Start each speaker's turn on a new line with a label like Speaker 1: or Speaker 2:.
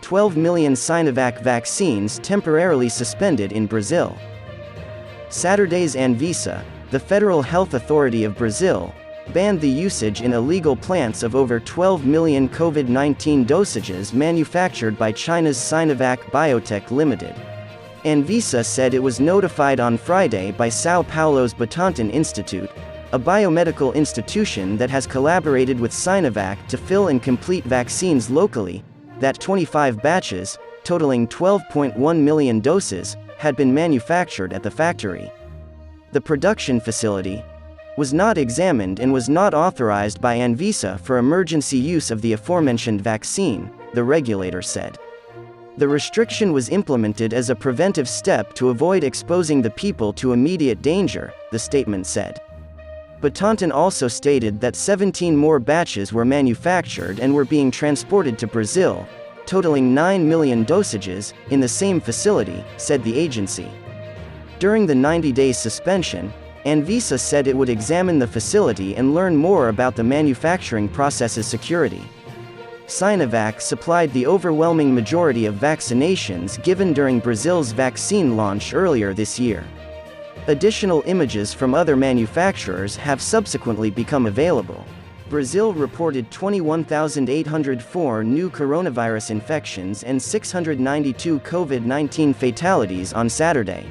Speaker 1: 12 million Sinovac vaccines temporarily suspended in Brazil. Saturday's Anvisa, the federal health authority of Brazil, banned the usage in illegal plants of over 12 million COVID-19 dosages manufactured by China's Sinovac Biotech Limited. Anvisa said it was notified on Friday by São Paulo's Butantan Institute, a biomedical institution that has collaborated with Sinovac to fill and complete vaccines locally, that 25 batches, totaling 12.1 million doses, had been manufactured at the factory. The production facility was not examined and was not authorized by Anvisa for emergency use of the aforementioned vaccine, the regulator said. The restriction was implemented as a preventive step to avoid exposing the people to immediate danger, the statement said. Butantan also stated that 17 more batches were manufactured and were being transported to Brazil, totaling 9 million dosages, in the same facility, said the agency. During the 90-day suspension, Anvisa said it would examine the facility and learn more about the manufacturing process's security. Sinovac supplied the overwhelming majority of vaccinations given during Brazil's vaccine launch earlier this year. Additional images from other manufacturers have subsequently become available. Brazil reported 21,804 new coronavirus infections and 692 COVID-19 fatalities on Saturday.